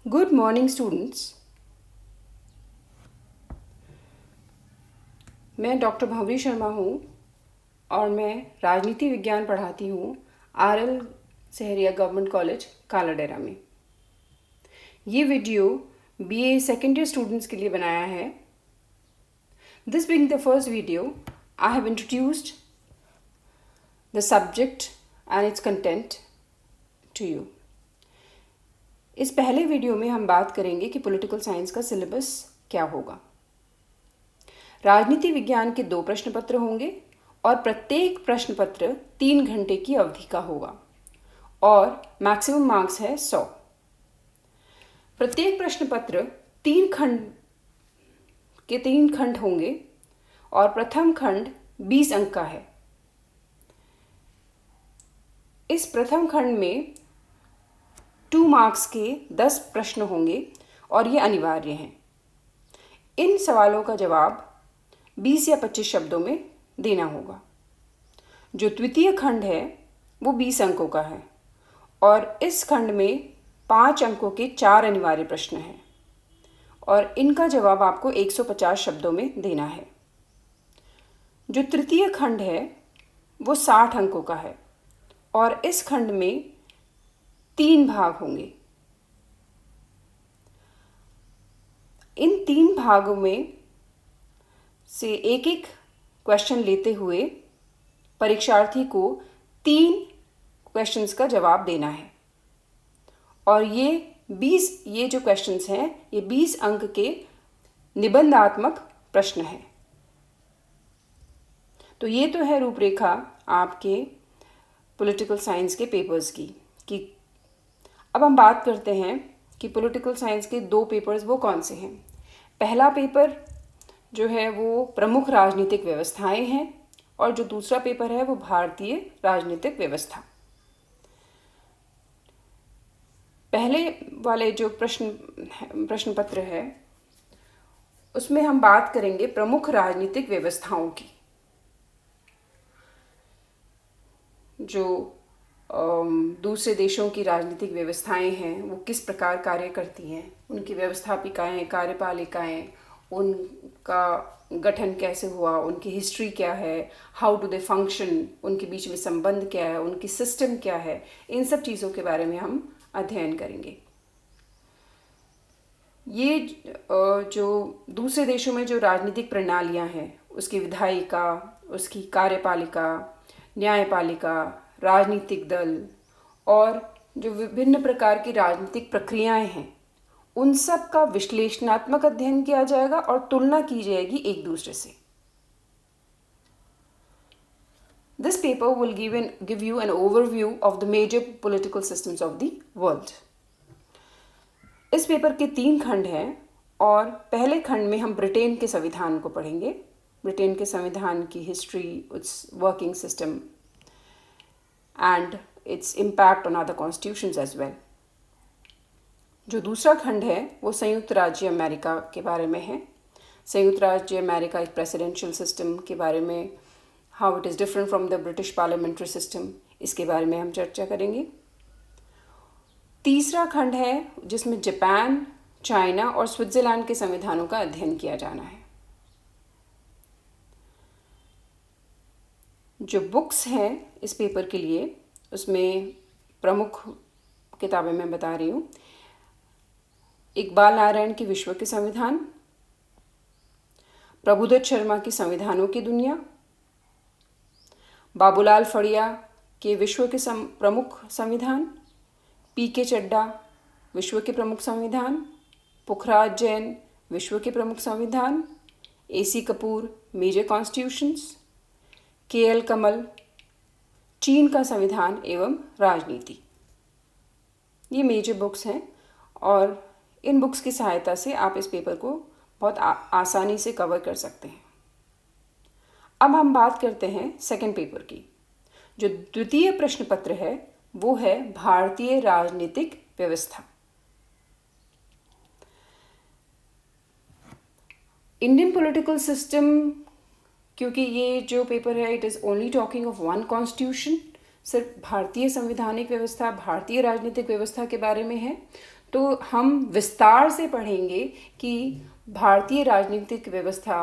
Good morning students. मैं doctor Bhanwari Sharma हूँ और मैं राजनीति विज्ञान पढ़ाती हूँ RL Sahariya government college Kaladera में। ये video BA second year students के लिए बनाया है। This being the first video, I have introduced the subject and its content to you. इस पहले वीडियो में हम बात करेंगे कि पॉलिटिकल साइंस का सिलेबस क्या होगा। राजनीति विज्ञान के 2 प्रश्न पत्र होंगे और प्रत्येक प्रश्न पत्र 3 घंटे की अवधि का होगा और मैक्सिमम मार्क्स है 100। प्रत्येक प्रश्न पत्र 3 खंड होंगे और प्रथम खंड 20 अंक का है। इस प्रथम खंड में 2 मार्क्स के 10 प्रश्न होंगे और ये अनिवार्य हैं। इन सवालों का जवाब 20 या 25 शब्दों में देना होगा। जो द्वितीय खंड है वो 20 अंकों का है और इस खंड में 5 अंकों के 4 अनिवार्य प्रश्न हैं और इनका जवाब आपको 150 शब्दों में देना है। जो तृतीय खंड है वो 60 अंकों का है और इस खंड में 3 भाग होंगे। इन 3 भागों में से एक एक क्वेश्चन लेते हुए परीक्षार्थी को 3 क्वेश्चंस का जवाब देना है और ये जो क्वेश्चंस हैं ये 20 अंक के निबंधात्मक प्रश्न हैं। तो ये तो है रूपरेखा आपके पॉलिटिकल साइंस के पेपर्स की। कि अब हम बात करते हैं कि पॉलिटिकल साइंस के 2 पेपर्स वो कौन से हैं। पहला पेपर जो है वो प्रमुख राजनीतिक व्यवस्थाएं हैं और जो दूसरा पेपर है वो भारतीय राजनीतिक व्यवस्था। पहले वाले जो प्रश्न पत्र है उसमें हम बात करेंगे प्रमुख राजनीतिक व्यवस्थाओं की। जो दूसरे देशों की राजनीतिक व्यवस्थाएं हैं वो किस प्रकार कार्य करती हैं, उनकी व्यवस्थापिकाएं, कार्यपालिकाएं, उनका गठन कैसे हुआ, उनकी हिस्ट्री क्या है, हाउ डू दे फंक्शन, उनके बीच में संबंध क्या है, उनकी सिस्टम क्या है, इन सब चीज़ों के बारे में हम अध्ययन करेंगे। ये जो दूसरे देशों में जो राजनीतिक प्रणालियां हैं उसकी विधायिका, उसकी कार्यपालिका, न्यायपालिका, राजनीतिक दल और जो विभिन्न प्रकार की राजनीतिक प्रक्रियाएं हैं उन सब का विश्लेषणात्मक अध्ययन किया जाएगा और तुलना की जाएगी एक दूसरे से। This paper will give you an overview of the major political systems of the world. इस पेपर के 3 खंड हैं और पहले खंड में हम ब्रिटेन के संविधान को पढ़ेंगे, ब्रिटेन के संविधान की history, it's working system and its impact on other constitutions as well. जो दूसरा खंड है वो संयुक्त राज्य अमेरिका के बारे में है। संयुक्त राज्य अमेरिका एक प्रेसिडेंशियल सिस्टम के बारे में, how it is different from the British parliamentary system, इसके बारे में हम चर्चा करेंगे। तीसरा खंड है जिसमें जापान, चाइना और स्विट्ज़रलैंड के संविधानों का अध्ययन किया जाना है। जो बुक्स हैं इस पेपर के लिए उसमें प्रमुख किताबें मैं बता रही हूँ। इकबाल नारायण की विश्व के संविधान, प्रभुदत्त शर्मा की संविधानों की दुनिया, बाबूलाल फड़िया के विश्व के प्रमुख संविधान, पी.के. चड्डा विश्व के प्रमुख संविधान, पुखराज जैन विश्व के प्रमुख संविधान, A C. Kapoor major constitutions, K L. Kamal चीन का संविधान एवं राजनीति। ये मेजर बुक्स हैं और इन बुक्स की सहायता से आप इस पेपर को बहुत आसानी से कवर कर सकते हैं। अब हम बात करते हैं सेकंड पेपर की। जो द्वितीय प्रश्न पत्र है वो है भारतीय राजनीतिक व्यवस्था। इंडियन पॉलिटिकल सिस्टम, क्योंकि ये जो पेपर है it is only talking of one constitution, सिर्फ भारतीय संवैधानिक व्यवस्था, भारतीय राजनीतिक व्यवस्था के बारे में है, तो हम विस्तार से पढ़ेंगे कि भारतीय राजनीतिक व्यवस्था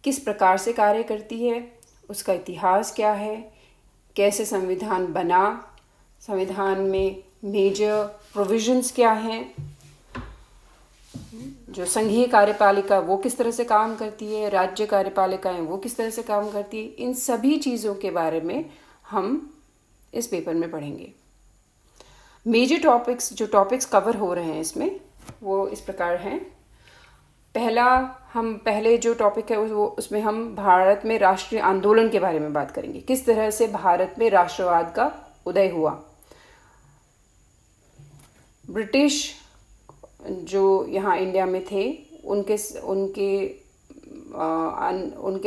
किस प्रकार से कार्य करती है, उसका इतिहास क्या है, कैसे संविधान बना, संविधान में मेजर प्रोविजंस क्या हैं, जो संघीय कार्यपालिका वो किस तरह से काम करती है, राज्य कार्यपालिकाएं वो किस तरह से काम करती है, इन सभी चीज़ों के बारे में हम इस पेपर में पढ़ेंगे। मेजर टॉपिक्स, जो टॉपिक्स कवर हो रहे हैं इसमें, वो इस प्रकार हैं। पहले जो टॉपिक है वो उसमें हम भारत में राष्ट्रीय आंदोलन के बारे में बात करेंगे, किस तरह से भारत में राष्ट्रवाद का उदय हुआ। ब्रिटिश जो यहाँ इंडिया में थे उनके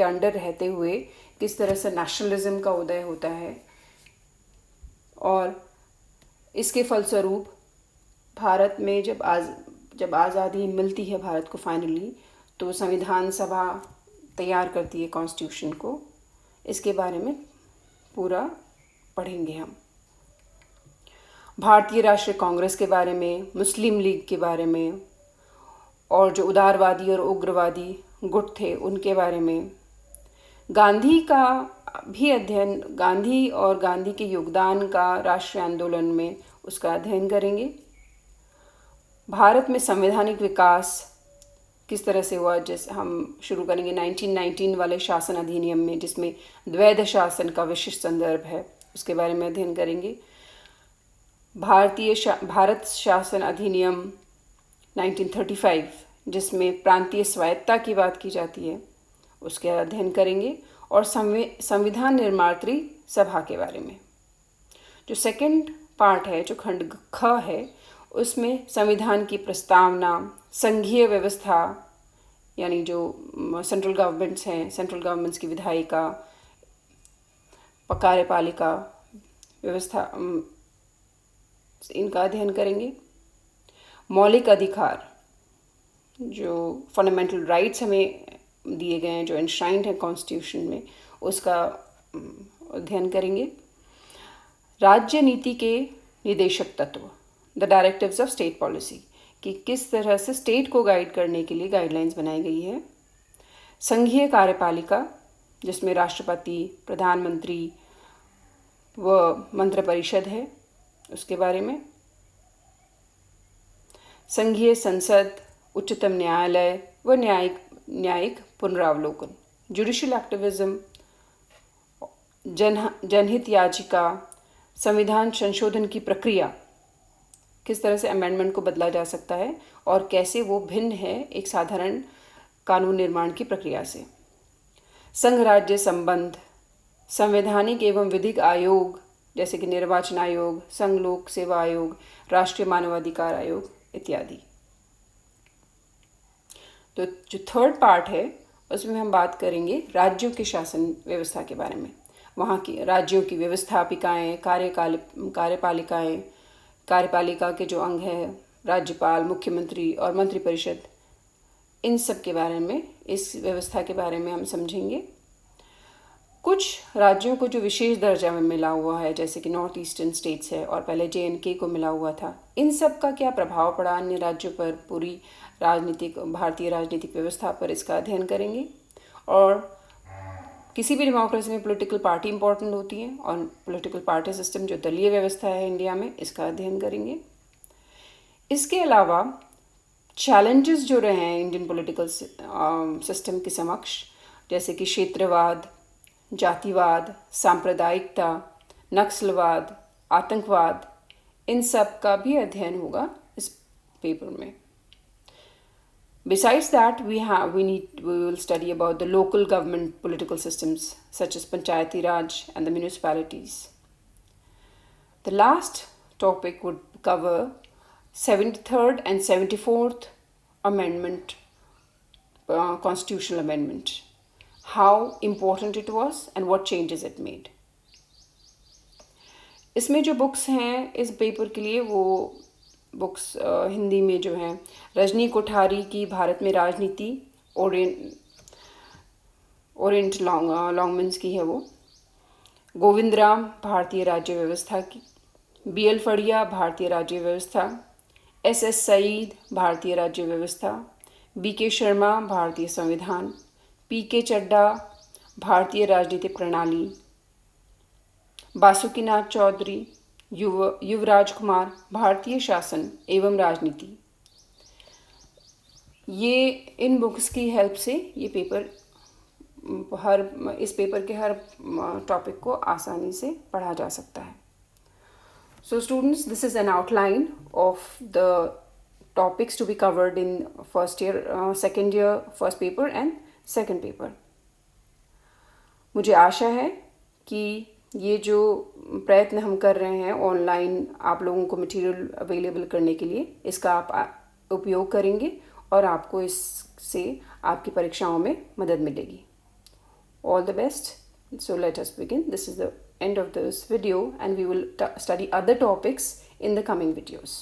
अंडर रहते हुए किस तरह से नेशनलिज्म का उदय होता है, और इसके फलस्वरूप भारत में जब आज़ादी मिलती है भारत को फाइनली, तो संविधान सभा तैयार करती है कॉन्स्टिट्यूशन को। इसके बारे में पूरा पढ़ेंगे हम। भारतीय राष्ट्रीय कांग्रेस के बारे में, मुस्लिम लीग के बारे में, और जो उदारवादी और उग्रवादी गुट थे उनके बारे में, गांधी का भी अध्ययन, गांधी और गांधी के योगदान का राष्ट्रीय आंदोलन में उसका अध्ययन करेंगे। भारत में संवैधानिक विकास किस तरह से हुआ, जैसे हम शुरू करेंगे 1919 वाले शासन अधिनियम में, जिसमें द्वैध शासन का विशिष्ट संदर्भ है, उसके बारे में अध्ययन करेंगे। भारत शासन अधिनियम 1935, जिसमें प्रांतीय स्वायत्तता की बात की जाती है, उसके अध्ययन करेंगे। और संविधान निर्मात्री सभा के बारे में। जो सेकंड पार्ट है, जो खंड ख है, उसमें संविधान की प्रस्तावना, संघीय व्यवस्था यानी जो सेंट्रल गवर्नमेंट्स हैं, सेंट्रल गवर्नमेंट्स की विधायिका, कार्यपालिका व्यवस्था, इनका अध्ययन करेंगे। मौलिक अधिकार, जो फंडामेंटल राइट्स हमें दिए गए हैं, जो एनश्राइंड है कॉन्स्टिट्यूशन में, उसका अध्ययन करेंगे। राज्य नीति के निदेशक तत्व, the directives of state policy, कि किस तरह से स्टेट को गाइड करने के लिए गाइडलाइंस बनाई गई है। संघीय कार्यपालिका, जिसमें राष्ट्रपति, प्रधानमंत्री व मंत्रिपरिषद है, उसके बारे में। संघीय संसद, उच्चतम न्यायालय व न्यायिक पुनरावलोकन, जुडिशियल एक्टिविज्म, जनहित याचिका, संविधान संशोधन की प्रक्रिया, किस तरह से अमेंडमेंट को बदला जा सकता है और कैसे वो भिन्न है एक साधारण कानून निर्माण की प्रक्रिया से। संघ राज्य संबंध, संवैधानिक एवं विधिक आयोग जैसे कि निर्वाचन आयोग, संघ लोक सेवा आयोग, राष्ट्रीय मानवाधिकार आयोग इत्यादि। तो जो थर्ड पार्ट है उसमें हम बात करेंगे राज्यों के शासन व्यवस्था के बारे में। वहाँ की राज्यों की व्यवस्थापिकाएँ, कार्यपालिकाएँ, कार्यपालिका के जो अंग हैं, राज्यपाल, मुख्यमंत्री और मंत्रिपरिषद, इन सब के बारे में, इस व्यवस्था के बारे में हम समझेंगे। कुछ राज्यों को जो विशेष दर्जा में मिला हुआ है, जैसे कि नॉर्थ ईस्टर्न स्टेट्स है और पहले JNK को मिला हुआ था, इन सब का क्या प्रभाव पड़ा अन्य राज्यों पर, पूरी भारतीय राजनीतिक व्यवस्था पर, इसका अध्ययन करेंगे। और किसी भी डेमोक्रेसी में पॉलिटिकल पार्टी इंपॉर्टेंट होती है और पॉलिटिकल पार्टी सिस्टम जो दलीय व्यवस्था है इंडिया में, इसका अध्ययन करेंगे। इसके अलावा चैलेंजेस जो रहे हैं इंडियन पॉलिटिकल सिस्टम के समक्ष, जैसे कि क्षेत्रवाद, जातिवाद, सांप्रदायिकता, नक्सलवाद, आतंकवाद, इन सब का भी अध्ययन होगा इस पेपर में। Besides that, we will study about the local government political systems such as Panchayati Raj and the municipalities. The last topic would cover 73rd and 74th Amendment, Constitutional Amendment, how important it was and what changes it made. इसमें जो books हैं इस paper के लिए, वो books Hindi में जो हैं, रजनी कोठारी की भारत में राजनीति, ओरिएंट लॉन्गमन्स की है वो, गोविंद राम भारतीय राज्य व्यवस्था की, BL फड़िया भारतीय राज्य व्यवस्था, एस सईद, भारतीय राज्य व्यवस्था, BK शर्मा, भारतीय संविधान, PK चड्डा, भारतीय राजनीतिक प्रणाली, बासुकीनाथ चौधरी, युवराज कुमार, भारतीय शासन एवं राजनीति। ये इन बुक्स की हेल्प से ये पेपर इस पेपर के हर टॉपिक को आसानी से पढ़ा जा सकता है। So students, this is an outline of the topics to be covered in first year, second year, first paper and second paper. मुझे आशा है कि ये जो प्रयत्न हम कर रहे हैं ऑनलाइन आप लोगों को मटेरियल अवेलेबल करने के लिए, इसका आप उपयोग करेंगे और आपको इससे आपकी परीक्षाओं में मदद मिलेगी। All the best. So let us begin. This is the end of this video and we will study other topics in the coming videos.